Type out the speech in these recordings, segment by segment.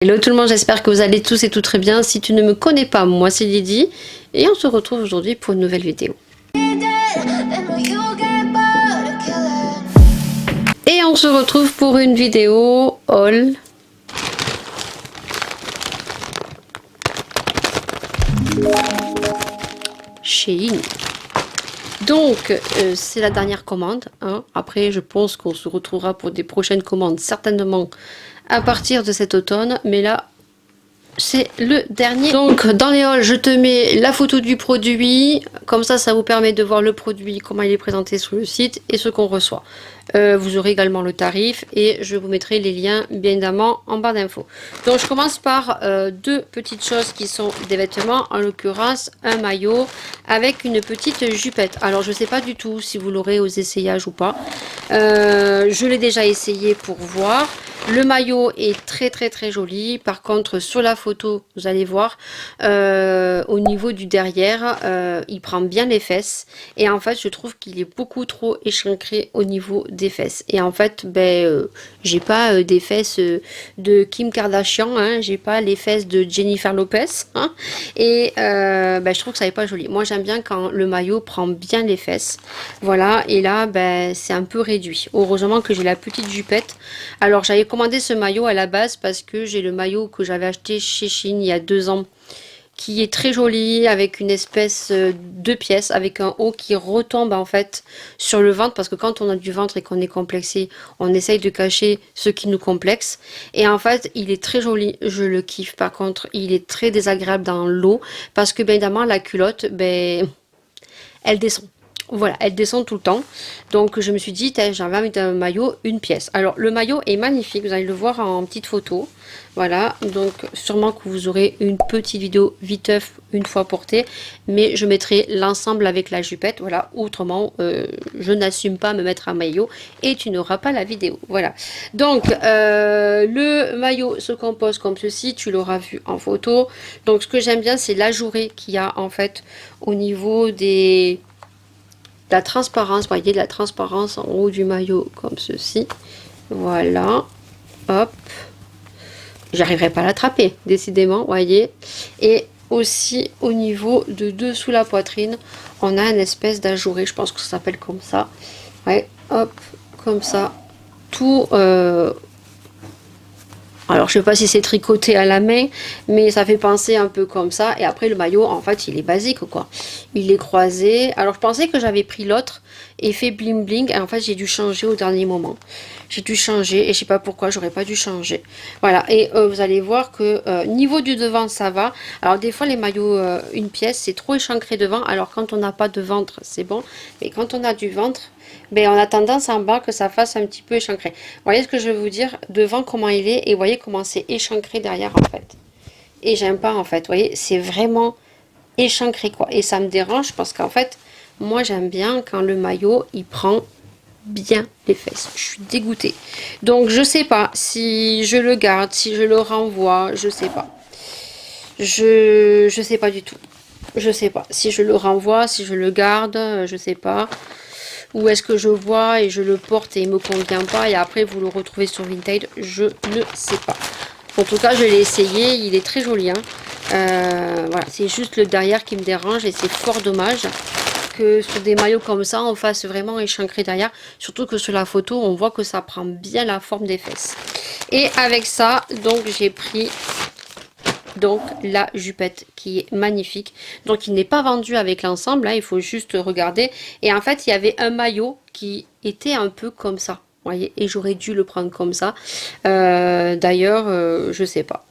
Hello tout le monde, j'espère que vous allez tous et tout très bien. Si tu ne me connais pas, moi c'est Lydie et on se retrouve aujourd'hui pour une nouvelle vidéo. Et on se retrouve pour une vidéo haul Shein. Donc c'est la dernière commande, hein. Après je pense qu'on se retrouvera pour des prochaines commandes certainement à partir de cet automne, mais là c'est le dernier. Donc dans les hauls je te mets la photo du produit, comme ça vous permet de voir le produit, comment il est présenté sur le site et ce qu'on reçoit. Vous aurez également le tarif et je vous mettrai les liens bien évidemment en barre d'infos. Donc je commence par deux petites choses qui sont des vêtements, en l'occurrence un maillot avec une petite jupette. Alors je sais pas du tout si vous l'aurez aux essayages ou pas. Je l'ai déjà essayé pour voir. Le maillot est très joli. Par contre sur la photo vous allez voir au niveau du derrière il prend bien les fesses et en fait je trouve qu'il est beaucoup trop échancré au niveau des fesses et en fait j'ai pas des fesses de Kim Kardashian, hein, j'ai pas les fesses de Jennifer Lopez, hein, et je trouve que ça n'est pas joli. Moi j'aime bien quand le maillot prend bien les fesses, voilà, et là c'est un peu réduit. Heureusement que j'ai la petite jupette. Alors j'avais commandé ce maillot à la base parce que j'ai le maillot que j'avais acheté chez Shein il y a 2 ans qui est très joli avec une espèce de pièce avec un haut qui retombe en fait sur le ventre, parce que quand on a du ventre et qu'on est complexé on essaye de cacher ce qui nous complexe et en fait il est très joli, je le kiffe. Par contre il est très désagréable dans l'eau parce que bien évidemment la culotte elle descend. Voilà, elle descend tout le temps. Donc je me suis dit, j'avais envie d'un maillot, une pièce. Alors le maillot est magnifique, vous allez le voir en petite photo. Voilà, donc sûrement que vous aurez une petite vidéo viteuf une fois portée. Mais je mettrai l'ensemble avec la jupette. Voilà, autrement, je n'assume pas me mettre un maillot et tu n'auras pas la vidéo. Voilà, donc le maillot se compose comme ceci, tu l'auras vu en photo. Donc ce que j'aime bien, c'est l'ajouré qu'il y a en fait au niveau des... la transparence, voyez, de la transparence en haut du maillot comme ceci, voilà, hop, j'arriverai pas à l'attraper décidément, voyez. Et aussi au niveau de dessous la poitrine on a une espèce d'ajouré, je pense que ça s'appelle comme ça, ouais, hop, comme ça, tout alors je sais pas si c'est tricoté à la main, mais ça fait penser un peu comme ça. Et après le maillot en fait il est basique quoi, il est croisé. Alors je pensais que j'avais pris l'autre effet bling bling et en fait j'ai dû changer au dernier moment. J'ai dû changer et je sais pas pourquoi j'aurais pas dû changer. Voilà, et vous allez voir que niveau du devant ça va. Alors des fois les maillots une pièce c'est trop échancré devant, alors quand on n'a pas de ventre c'est bon, mais quand on a du ventre, on a tendance en bas que ça fasse un petit peu échancré. Vous voyez ce que je veux vous dire, devant comment il est, et vous voyez comment c'est échancré derrière en fait. Et j'aime pas en fait, vous voyez, c'est vraiment échancré quoi. Et ça me dérange parce qu'en fait, moi j'aime bien quand le maillot il prend bien les fesses. Je suis dégoûtée. Donc je sais pas si je le garde, si je le renvoie, je sais pas. Je sais pas du tout. Je sais pas si je le renvoie, si je le garde, je sais pas. Ou est-ce que je vois et je le porte et il me convient pas et après vous le retrouvez sur Vinted, je ne sais pas. En tout cas je l'ai essayé, il est très joli, hein. Voilà, c'est juste le derrière qui me dérange et c'est fort dommage que sur des maillots comme ça on fasse vraiment échancré derrière, surtout que sur la photo on voit que ça prend bien la forme des fesses. Et avec ça donc j'ai pris donc la jupette qui est magnifique, donc il n'est pas vendu avec l'ensemble, hein, il faut juste regarder. Et en fait il y avait un maillot qui était un peu comme ça, voyez, et j'aurais dû le prendre comme ça. D'ailleurs je sais pas,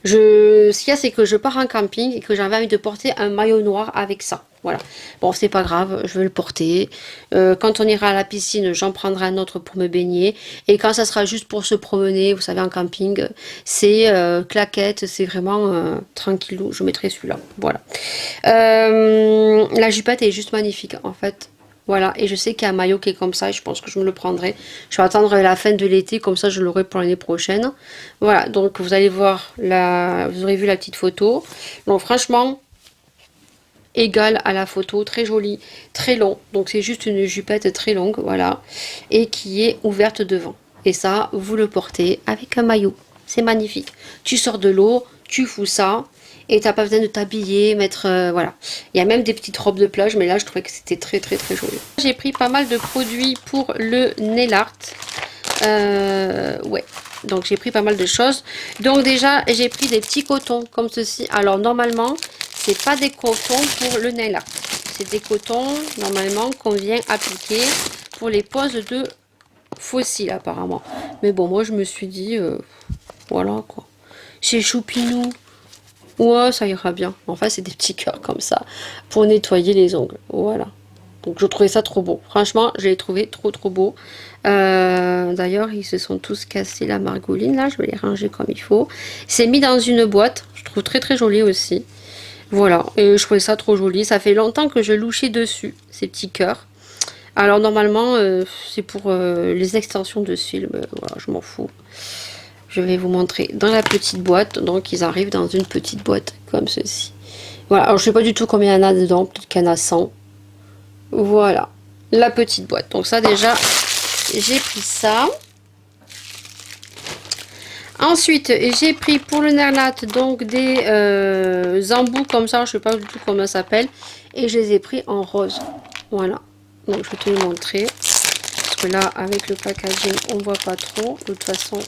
ce qu'il y a c'est que je pars en camping et que j'avais envie de porter un maillot noir avec ça. Voilà, bon c'est pas grave, je vais le porter. Quand on ira à la piscine j'en prendrai un autre pour me baigner, et quand ça sera juste pour se promener, vous savez en camping, c'est claquette, c'est vraiment tranquillou, je mettrai celui-là. Voilà, la jupette est juste magnifique en fait. Voilà, et je sais qu'il y a un maillot qui est comme ça et je pense que je me le prendrai. Je vais attendre la fin de l'été, comme ça je l'aurai pour l'année prochaine. Voilà, donc vous allez voir, vous aurez vu la petite photo. Donc franchement, égal à la photo, très joli, très long. Donc c'est juste une jupette très longue, voilà, et qui est ouverte devant. Et ça, vous le portez avec un maillot. c'est magnifique. Tu sors de l'eau, tu fous ça, et t'as pas besoin de t'habiller, mettre... voilà. Il y a même des petites robes de plage, mais là, je trouvais que c'était très, très, très joli. J'ai pris pas mal de produits pour le nail art. Ouais. Donc, j'ai pris pas mal de choses. Donc, déjà, j'ai pris des petits cotons, comme ceci. Alors, normalement, c'est pas des cotons pour le nail art. C'est des cotons, normalement, qu'on vient appliquer pour les poses de fossiles, apparemment. Mais bon, moi, je me suis dit... voilà, quoi. Chez Choupinou... ouais, ça ira bien. Enfin, c'est des petits cœurs comme ça pour nettoyer les ongles. Voilà. Donc, je trouvais ça trop beau. Franchement, je l'ai trouvé trop, trop beau. D'ailleurs, ils se sont tous cassés la margoline. Là, je vais les ranger comme il faut. C'est mis dans une boîte. Je trouve très, très joli aussi. Voilà. Et je trouvais ça trop joli. Ça fait longtemps que je louchais dessus, ces petits cœurs. Alors, normalement, c'est pour les extensions de cils. Voilà, je m'en fous. Je vais vous montrer dans la petite boîte. Donc, ils arrivent dans une petite boîte comme ceci. Voilà. Alors, je sais pas du tout combien il y en a dedans. Peut-être qu'il y en a 100. Voilà. La petite boîte. Donc, ça, déjà, j'ai pris ça. Ensuite, j'ai pris pour le Nerlat, donc des embouts comme ça. Je sais pas du tout comment ça s'appelle. Et je les ai pris en rose. Voilà. Donc, je vais te le montrer. Parce que là, avec le packaging, on voit pas trop. De toute façon...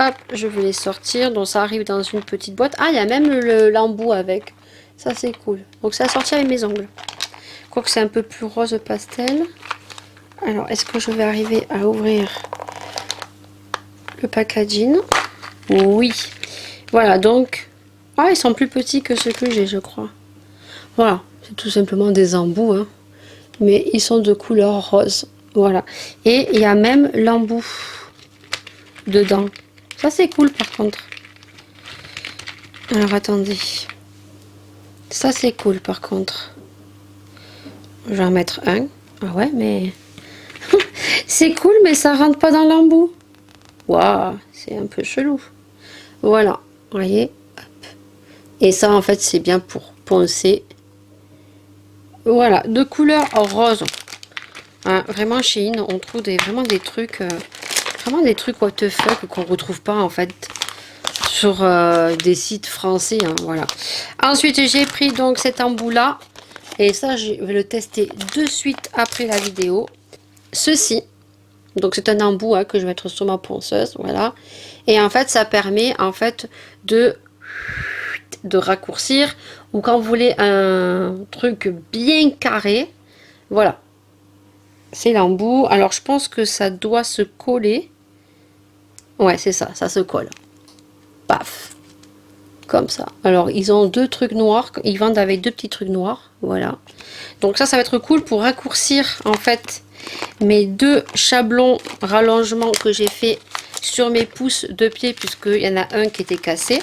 hop, je vais les sortir. Donc ça arrive dans une petite boîte. Ah, il y a même l'embout avec. Ça, c'est cool. Donc ça a sorti avec mes ongles. Quoique c'est un peu plus rose pastel. Alors, est-ce que je vais arriver à ouvrir le packaging? Oui. Voilà, donc... ah, ils sont plus petits que ceux que j'ai, je crois. Voilà, c'est tout simplement des embouts. Hein. Mais ils sont de couleur rose. Voilà. Et il y a même l'embout dedans. Ça, c'est cool, par contre. Alors, attendez. Ça, c'est cool, par contre. Je vais en mettre un. Ah ouais, mais... c'est cool, mais ça rentre pas dans l'embout. Waouh, c'est un peu chelou. Voilà, vous voyez. Hop. Et ça, en fait, c'est bien pour poncer. Voilà, de couleur rose. Hein, vraiment, chez In, on trouve vraiment des trucs... vraiment des trucs what the fuck qu'on retrouve pas, en fait... sur des sites français, hein, voilà. Ensuite, j'ai pris donc cet embout là, et ça, je vais le tester de suite après la vidéo. Ceci, donc c'est un embout hein, que je vais mettre sur ma ponceuse, voilà. Et en fait, ça permet en fait de raccourcir, ou quand vous voulez un truc bien carré, voilà. C'est l'embout. Alors, je pense que ça doit se coller. Ouais, c'est ça, ça se colle. Paf, comme ça. Alors ils ont deux trucs noirs, ils vendent avec deux petits trucs noirs, voilà. Donc ça va être cool pour raccourcir en fait mes deux chablons rallongement que j'ai fait sur mes pouces de pied, puisqu'il y en a un qui était cassé.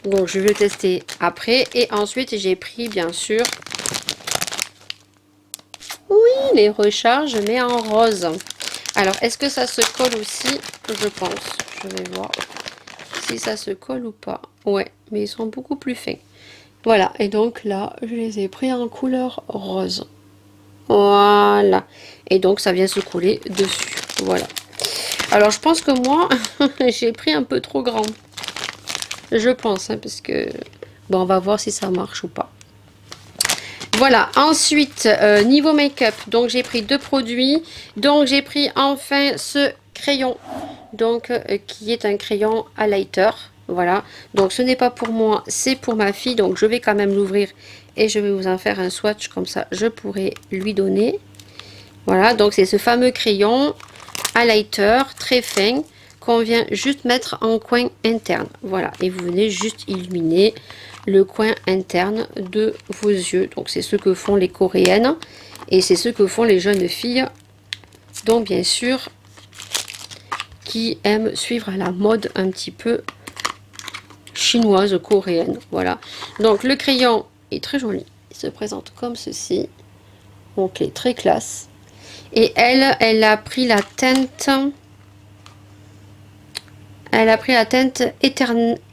Donc je vais le tester après. Et ensuite j'ai pris bien sûr, oui, les recharges mais en rose. Alors est-ce que ça se colle aussi? Je pense, je vais voir si ça se colle ou pas. Ouais, mais ils sont beaucoup plus fins. Voilà, et donc là, je les ai pris en couleur rose. Voilà. Et donc, ça vient se coller dessus. Voilà. Alors, je pense que moi, j'ai pris un peu trop grand. Je pense, hein, parce que... bon, on va voir si ça marche ou pas. Voilà, ensuite, niveau make-up, donc j'ai pris deux produits. Donc, j'ai pris enfin ce crayon, donc qui est un crayon highlighter. Voilà, donc ce n'est pas pour moi, c'est pour ma fille. Donc, je vais quand même l'ouvrir et je vais vous en faire un swatch, comme ça, je pourrai lui donner. Voilà, donc c'est ce fameux crayon highlighter très fin qu'on vient juste mettre en coin interne. Voilà, et vous venez juste illuminer le coin interne de vos yeux. Donc c'est ce que font les coréennes et c'est ce que font les jeunes filles, donc bien sûr qui aiment suivre la mode un petit peu chinoise, coréenne. Voilà, donc le crayon est très joli, il se présente comme ceci, donc il est très classe. Et elle a pris la teinte,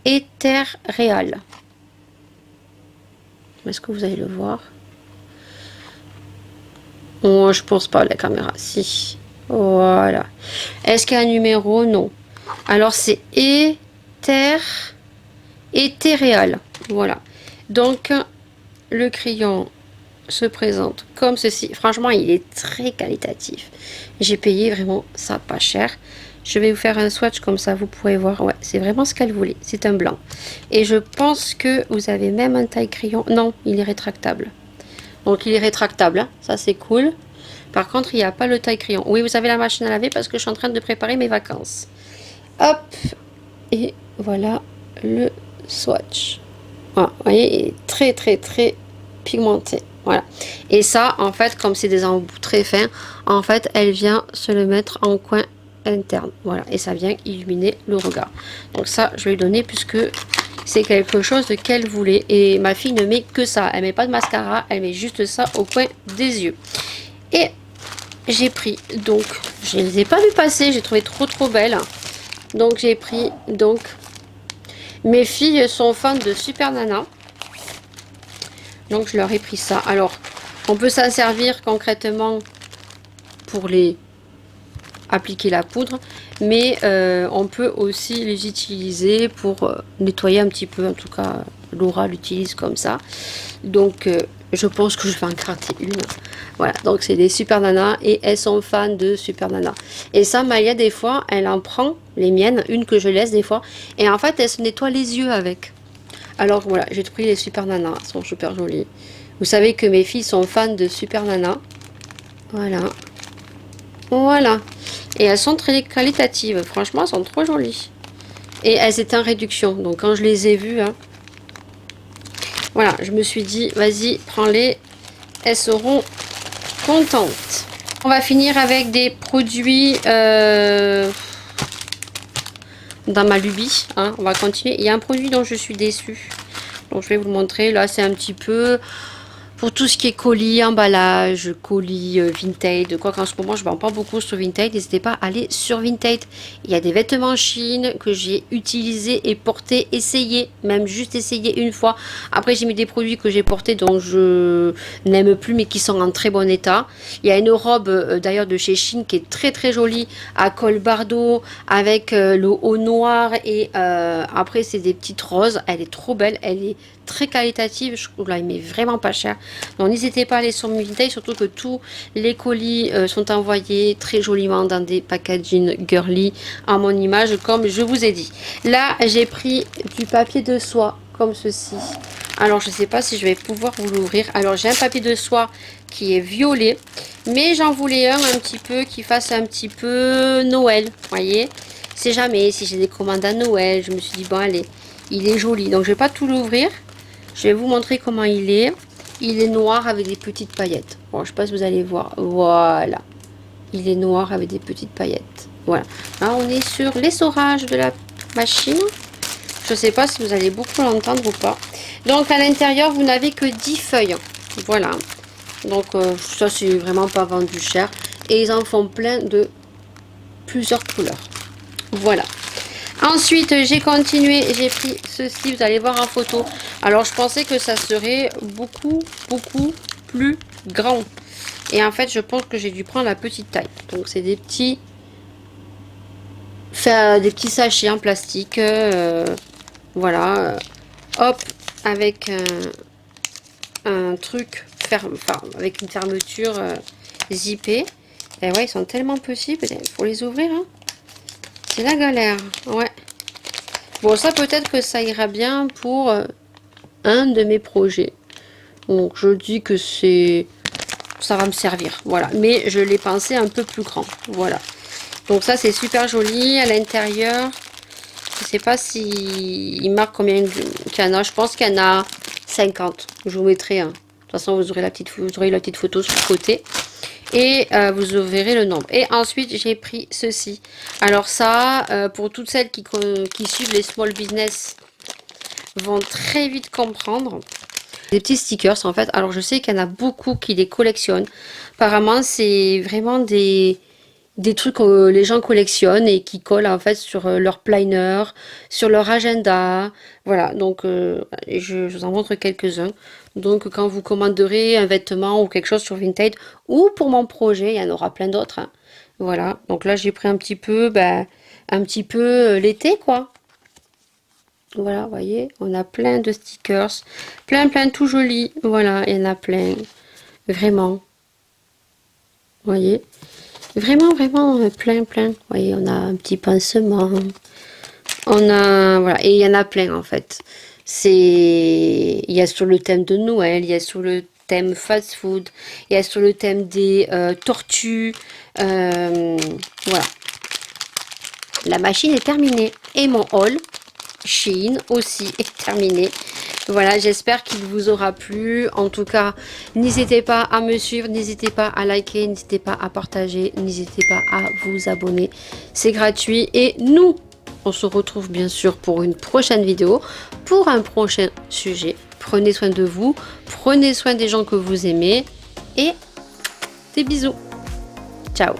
Éther Réal. Est-ce que vous allez le voir? Oh, je pense pas, la caméra. Si. Voilà. Est-ce qu'il y a un numéro? Non. Alors c'est Éthéréal. Voilà. Donc le crayon se présente comme ceci. Franchement, il est très qualitatif. J'ai payé vraiment ça pas cher. Je vais vous faire un swatch comme ça, vous pourrez voir. Ouais, c'est vraiment ce qu'elle voulait. C'est un blanc. Et je pense que vous avez même un taille crayon. Non, il est rétractable. Donc il est rétractable, hein. Ça c'est cool. Par contre, il n'y a pas le taille crayon. Oui, vous avez la machine à laver parce que je suis en train de préparer mes vacances. Hop. Et voilà le swatch. Voilà, vous voyez, il est très très très pigmenté. Voilà. Et ça, en fait, comme c'est des embouts très fins, en fait, elle vient se le mettre en coin interne. Voilà. Et ça vient illuminer le regard. Donc ça, je vais lui donner puisque c'est quelque chose qu'elle voulait. Et ma fille ne met que ça. Elle met pas de mascara. Elle met juste ça au coin des yeux. Et j'ai pris, donc, je ne les ai pas vu passer. J'ai trouvé trop belles. Donc, j'ai pris, donc, mes filles sont fans de Super Nana. Donc je leur ai pris ça. Alors, on peut s'en servir concrètement pour les appliquer la poudre, mais on peut aussi les utiliser pour nettoyer un petit peu. En tout cas, Laura l'utilise comme ça. Donc, je pense que je vais en gratter une. Voilà, donc c'est des Super Nana et elles sont fans de Super Nana. Et ça, Maya, des fois, elle en prend, les miennes, une que je laisse des fois, et en fait, elle se nettoie les yeux avec. Alors voilà, j'ai pris les Super Nana, elles sont super jolies. Vous savez que mes filles sont fans de Super Nana. Voilà. Voilà. Et elles sont très qualitatives. Franchement, elles sont trop jolies. Et elles étaient en réduction. Donc quand je les ai vues, hein, voilà, je me suis dit, vas-y, prends-les. Elles seront contentes. On va finir avec des produits dans ma lubie, hein. On va continuer. Il y a un produit dont je suis déçue. Donc je vais vous le montrer. Là, c'est un petit peu pour tout ce qui est colis, emballage, colis, Vinted, quoi qu'en ce moment je ne vends pas beaucoup sur Vinted, n'hésitez pas à aller sur Vinted. Il y a des vêtements en Chine que j'ai utilisés et portés, essayés, même juste essayé une fois. Après j'ai mis des produits que j'ai portés dont je n'aime plus mais qui sont en très bon état. Il y a une robe d'ailleurs de chez Chine qui est très jolie à col bardeau avec le haut noir et après c'est des petites roses. Elle est trop belle, elle est très qualitative, je la mets vraiment pas cher. Donc n'hésitez pas à aller sur Vinted, surtout que tous les colis sont envoyés très joliment dans des packaging girly à mon image comme je vous ai dit. Là j'ai pris du papier de soie comme ceci. Alors je sais pas si je vais pouvoir vous l'ouvrir. Alors j'ai un papier de soie qui est violet, mais j'en voulais un petit peu qui fasse un petit peu Noël, voyez. C'est jamais si j'ai des commandes à Noël, je me suis dit bon allez, il est joli. Donc je vais pas tout l'ouvrir. Je vais vous montrer comment il est. Il est noir avec des petites paillettes. Bon, je sais pas si vous allez voir. Voilà. Il est noir avec des petites paillettes. Voilà. Là, on est sur l'essorage de la machine. Je sais pas si vous allez beaucoup l'entendre ou pas. Donc, à l'intérieur, vous n'avez que 10 feuilles. Voilà. Donc, ça, c'est vraiment pas vendu cher. Et ils en font plein de plusieurs couleurs. Voilà. Ensuite, j'ai continué, j'ai pris ceci, vous allez voir en photo. Alors, je pensais que ça serait beaucoup plus grand. Et en fait, je pense que j'ai dû prendre la petite taille. Donc, c'est des petits sachets en plastique. Voilà. Hop, avec un truc, avec une fermeture zippée. Et ouais, ils sont tellement petits, il faut les ouvrir, hein. C'est la galère, ouais. Bon, ça peut-être que ça ira bien pour un de mes projets. Donc, je dis que ça va me servir, voilà. Mais je l'ai pensé un peu plus grand, voilà. Donc ça, c'est super joli. À l'intérieur, je sais pas si il marque combien il y en a. Je pense qu'il y en a 50. Je vous mettrai un. De toute façon, vous aurez la petite photo sur le côté. Et vous verrez le nombre. Et ensuite, j'ai pris ceci. Alors ça, pour toutes celles qui suivent les small business, vont très vite comprendre. Des petits stickers, en fait. Alors, je sais qu'il y en a beaucoup qui les collectionnent. Apparemment, c'est vraiment des trucs que les gens collectionnent et qui collent, en fait, sur leur planner, sur leur agenda. Voilà, donc, je vous en montre quelques-uns. Donc, quand vous commanderez un vêtement ou quelque chose sur Vinted, ou pour mon projet, il y en aura plein d'autres, hein. Voilà, donc là, j'ai pris un petit peu un petit peu l'été, quoi. Voilà, vous voyez, on a plein de stickers, plein tout joli. Voilà, il y en a plein, vraiment. Vous voyez, vraiment plein. Vous voyez, on a un petit pansement, on a, voilà, et il y en a plein en fait. Il y a sur le thème de Noël, il y a sur le thème fast food, il y a sur le thème des tortues. Voilà. La machine est terminée et mon haul Shein aussi est terminé. Voilà, j'espère qu'il vous aura plu. En tout cas, n'hésitez pas à me suivre, n'hésitez pas à liker, n'hésitez pas à partager, n'hésitez pas à vous abonner. C'est gratuit et nous, on se retrouve bien sûr pour une prochaine vidéo, pour un prochain sujet. Prenez soin de vous, prenez soin des gens que vous aimez et des bisous. Ciao.